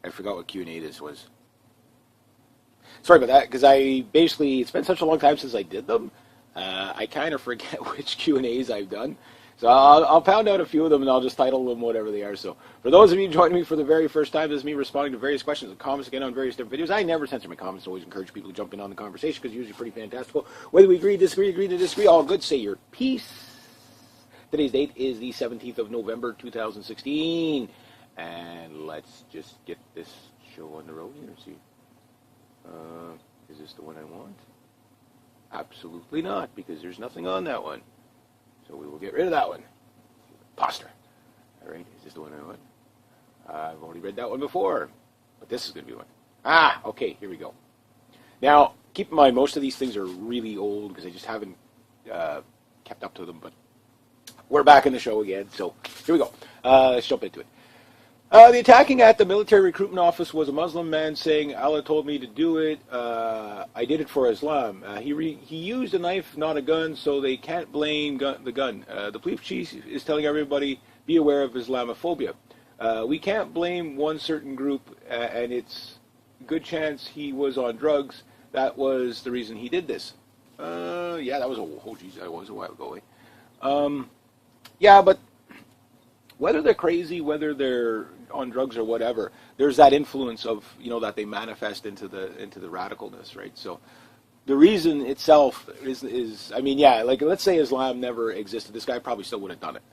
I forgot what Q&A this was. Sorry about that, because it's been such a long time since I did them. I kind of forget which Q&As I've done. So I'll pound out a few of them, and I'll just title them whatever they are. So for those of you joining me for the very first time, this is me responding to various questions and comments again on various different videos. I never censor my comments. I always encourage people to jump in on the conversation because it's usually pretty fantastical. Whether we agree to disagree, all good. Say your piece. Today's date is the 17th of November, 2016. And let's just get this show on the road here and see. Is this the one I want? Absolutely not, because there's nothing on that one. So we will get rid of that one. Imposter. All right, is this the one I want? I've already read that one before, but this is going to be one. Okay, here we go. Now, keep in mind, most of these things are really old because I just haven't kept up to them, but we're back in the show again, so here we go. Let's jump into it. The attacking at the military recruitment office was a Muslim man saying, Allah told me to do it. I did it for Islam. He used a knife, not a gun, so they can't blame the gun. The police chief is telling everybody, be aware of Islamophobia. We can't blame one certain group, and it's a good chance he was on drugs. That was the reason he did this. Yeah, that was that was a while ago. Yeah, but whether they're crazy, whether they're on drugs or whatever, there's that influence of, that they manifest into the radicalness, right? So the reason itself is like, let's say Islam never existed, this guy probably still would have done it.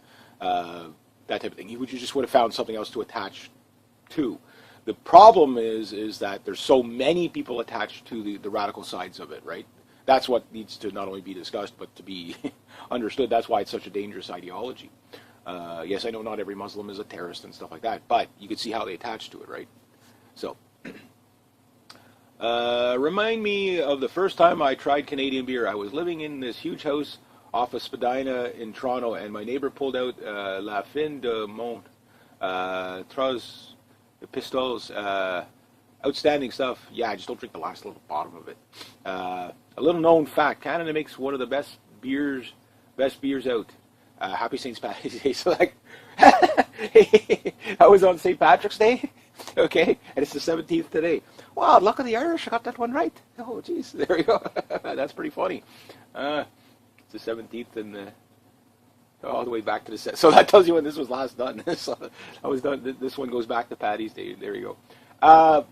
That type of thing. You just would have found something else to attach to. The problem is that there's so many people attached to the radical sides of it, right? That's what needs to not only be discussed, but to be understood. That's why it's such a dangerous ideology. Yes, I know not every Muslim is a terrorist and stuff like that, but you can see how they attach to it, right? So, remind me of the first time I tried Canadian beer. I was living in this huge house off of Spadina in Toronto, and my neighbor pulled out La Fin de Monde, Trois Pistoles, outstanding stuff. Yeah, I just don't drink the last little bottom of it. A little known fact, Canada makes one of the best beers out. Happy St. Patrick's Day. So I was on St. Patrick's Day, okay, and it's the 17th today. Wow, luck of the Irish, I got that one right. Oh, geez, there we go. That's pretty funny. It's the 17th and all the way back to the so that tells you when this was last done. So I was done. This one goes back to Paddy's Day. There you go.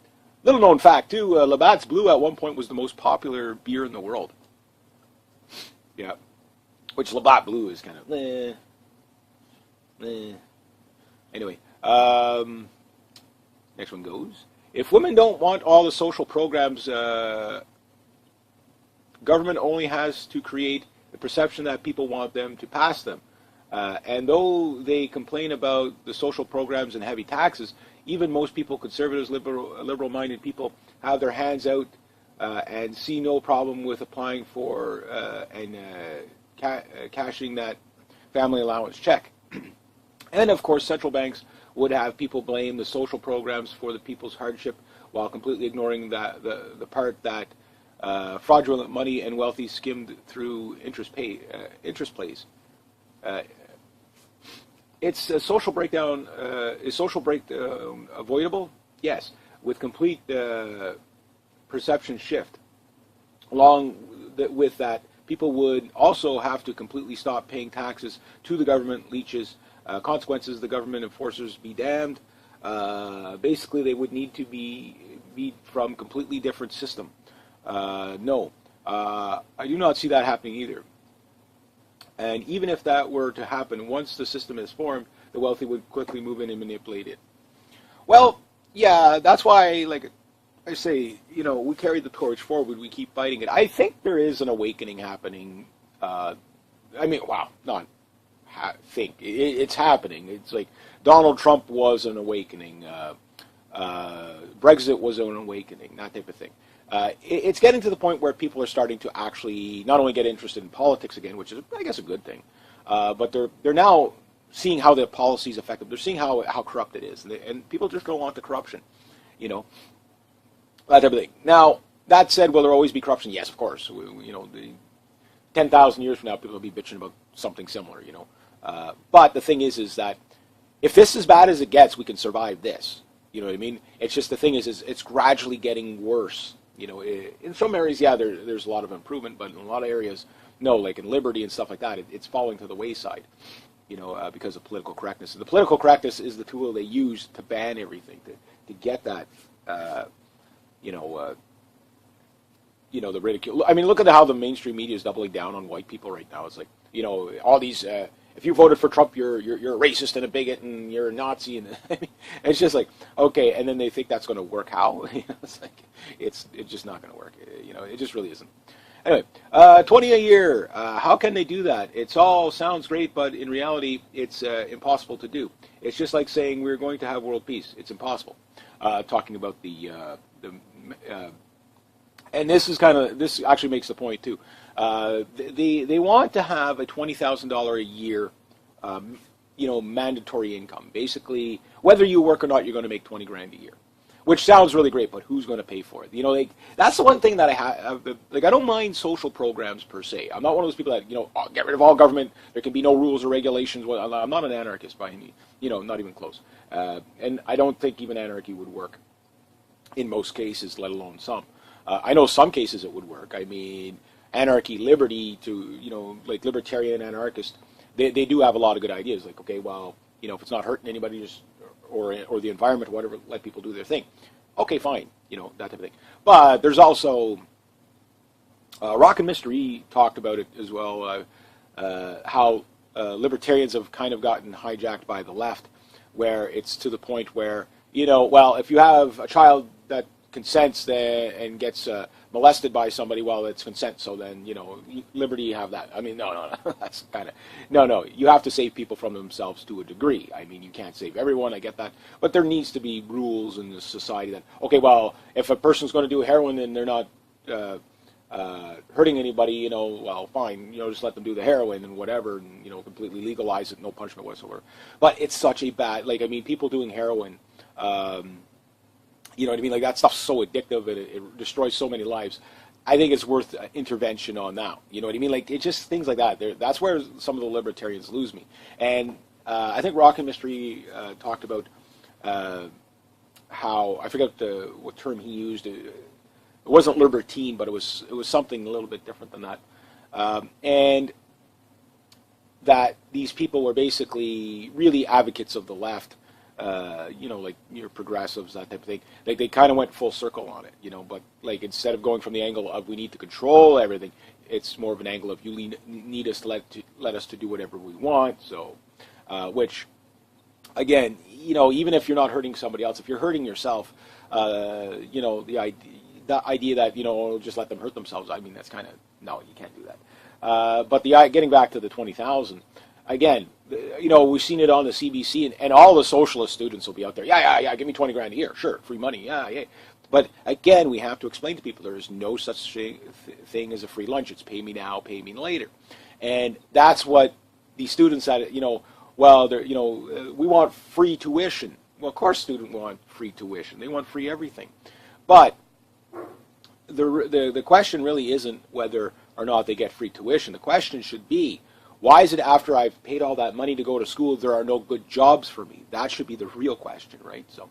Little known fact too. Labatt's Blue at one point was the most popular beer in the world. Yeah. Which Labatt Blue is kind of Anyway, next one goes. If women don't want all the social programs, government only has to create the perception that people want them to pass them. And though they complain about the social programs and heavy taxes, even most people, conservatives, liberal-minded people, have their hands out and see no problem with applying for and cashing that family allowance check. And of course, central banks would have people blame the social programs for the people's hardship while completely ignoring the part that fraudulent money and wealthy skimmed through interest plays. It's a social breakdown. Is social breakdown avoidable? Yes, with complete perception shift. Along with that, people would also have to completely stop paying taxes to the government leeches. Consequences, the government enforcers be damned. Basically, they would need to be from completely different system. No, I do not see that happening either. And even if that were to happen, once the system is formed, the wealthy would quickly move in and manipulate it. Well, yeah, that's why, like I say, we carry the torch forward. We keep fighting it. I think there is an awakening happening. It's happening. It's like Donald Trump was an awakening. Brexit was an awakening, that type of thing. It's getting to the point where people are starting to actually not only get interested in politics again, which is, I guess, a good thing, but they're now seeing how the policies affect them. They're seeing how corrupt it is, and people just don't want the corruption, that type of thing. Now, that said, will there always be corruption? Yes, of course. 10,000 years from now, people will be bitching about something similar, But the thing is that if this is as bad as it gets, we can survive this. You know what I mean? It's just the thing is it's gradually getting worse. You know, in some areas, yeah, there's a lot of improvement, but in a lot of areas, no, like in liberty and stuff like that, it's falling to the wayside, you know, because of political correctness. And the political correctness is the tool they use to ban everything, to get that, you know, the ridicule. I mean, look at how the mainstream media is doubling down on white people right now. It's like, you know, all these, if you voted for Trump, you're a racist and a bigot and you're a Nazi. And I mean, it's just like, okay, and then they think that's going to work how? You know, it's like, it's just not going to work. You know, it just really isn't. Anyway, 20 a year, how can they do that? It's all sounds great, but in reality, it's impossible to do. It's just like saying we're going to have world peace. It's impossible. Talking about and this actually makes the point too. They want to have a $20,000 a year, you know, mandatory income. Basically, whether you work or not, you're going to make 20 grand a year, which sounds really great. But who's going to pay for it? You know, like that's the one thing that I have. Like, I don't mind social programs per se. I'm not one of those people that, you know, oh, get rid of all government. There can be no rules or regulations. Well, I'm not an anarchist by any, you know, not even close. And I don't think even anarchy would work in most cases, let alone some. I know some cases it would work. I mean, anarchy, liberty, to, you know, like libertarian anarchist, they do have a lot of good ideas. Like, okay, well, you know, if it's not hurting anybody, just or the environment or whatever, let people do their thing. Okay, fine, you know, that type of thing. But there's also Rock and Mystery talked about it as well. How libertarians have kind of gotten hijacked by the left, where it's to the point where, you know, well, if you have a child that consents and gets molested by somebody, well, it's consent, so then, you know, liberty, have that. I mean, no, that's kind of, no, you have to save people from themselves to a degree. I mean, you can't save everyone, I get that, but there needs to be rules in the society that, okay, well, if a person's going to do heroin and they're not hurting anybody, you know, well, fine, you know, just let them do the heroin and whatever, and, you know, completely legalize it, no punishment whatsoever. But it's such a bad, like, I mean, people doing heroin, you know what I mean? Like, that stuff's so addictive and it destroys so many lives. I think it's worth intervention on that. You know what I mean? Like, it's just things like that. That's where some of the libertarians lose me. And I think Rock and Mystery talked about how, I forget what term he used. It wasn't libertine, but it was something a little bit different than that. And that these people were basically really advocates of the left. You know, like your progressives, that type of thing. Like, they kind of went full circle on it, you know, but like, instead of going from the angle of we need to control everything, it's more of an angle of you need us to let us to do whatever we want. So, which, again, you know, even if you're not hurting somebody else, if you're hurting yourself, you know, the idea that, you know, just let them hurt themselves, I mean, that's kind of, no, you can't do that. But getting back to the 20,000, again, you know, we've seen it on the CBC, and all the socialist students will be out there. Yeah, give me 20 grand a year. Sure, free money. Yeah. But again, we have to explain to people there is no such thing as a free lunch. It's pay me now, pay me later. And that's what the students at, you know, well, you know, we want free tuition. Well, of course students want free tuition. They want free everything. But the question really isn't whether or not they get free tuition. The question should be, why is it after I've paid all that money to go to school, there are no good jobs for me? That should be the real question, right? So,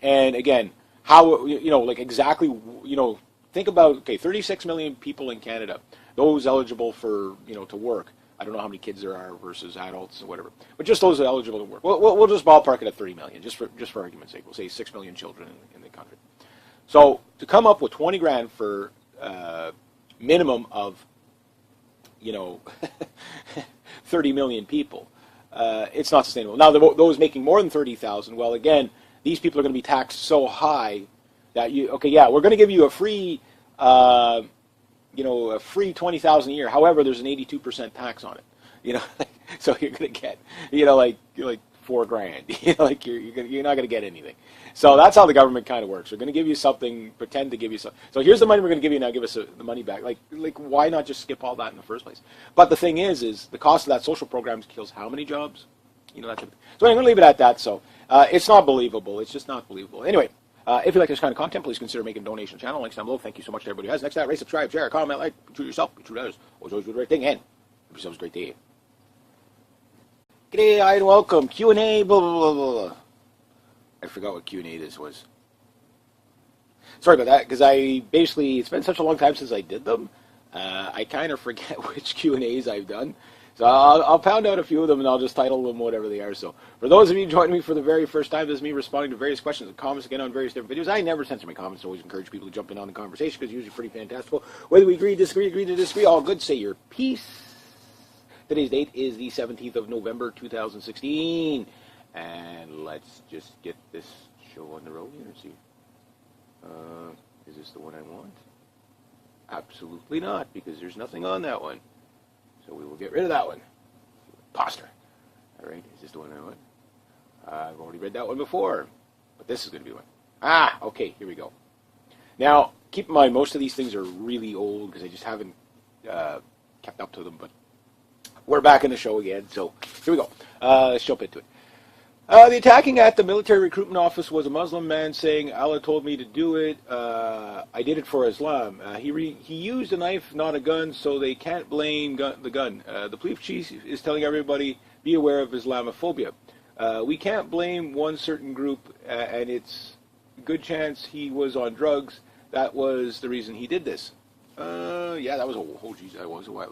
and again, how, you know, like exactly, you know, think about, okay, 36 million people in Canada, those eligible for, you know, to work. I don't know how many kids there are versus adults or whatever, but just those eligible to work. We'll just ballpark it at 30 million, just for argument's sake. We'll say 6 million children in the country. So to come up with 20 grand for minimum of, you know, 30 million people, it's not sustainable. Now, those making more than 30,000, well, again, these people are going to be taxed so high that okay, yeah, we're going to give you a free, you know, a free 20,000 a year. However, there's an 82% tax on it. You know, so you're going to get, you know, like $4 grand. You know, like you're not going to get anything. So that's how the government kind of works. We're going to give you something, pretend to give you something. So here's the money we're going to give you now. Give us the money back. Like why not just skip all that in the first place? But the thing is the cost of that social program kills how many jobs? You know, so I'm going to leave it at that. So it's not believable. It's just not believable. Anyway, if you like this kind of content, please consider making a donation to the channel. Links down below. Thank you so much to everybody who has. Next to that, rate, subscribe, share, comment, like, be true to yourself, be true to others. Always do the right thing, and have yourselves a great day. G'day, and welcome. Q&A, blah, blah, blah, blah. I forgot what Q&A this was. Sorry about that, because it's been such a long time since I did them. I kind of forget which Q&As I've done. So I'll pound out a few of them and I'll just title them whatever they are. So for those of you joining me for the very first time, this is me responding to various questions and comments again on various different videos. I never censor my comments. I always encourage people to jump in on the conversation because it's usually pretty fantastical. Whether we agree to disagree, all good. Say your piece. Today's date is the 17th of November, 2016. And let's just get this show on the road here and see. Is this the one I want? Absolutely not, because there's nothing on that one. So we will get rid of that one. Imposter. All right, is this the one I want? I've already read that one before, but this is going to be one. Okay, here we go. Now, keep in mind, most of these things are really old because I just haven't kept up to them, but we're back in the show again, so here we go. Let's jump into it. The attacking at the military recruitment office was a Muslim man saying, Allah told me to do it. I did it for Islam. He used a knife, not a gun, so they can't blame the gun. The police chief is telling everybody, be aware of Islamophobia. We can't blame one certain group, and it's a good chance he was on drugs. That was the reason he did this. Yeah, that was that was a while.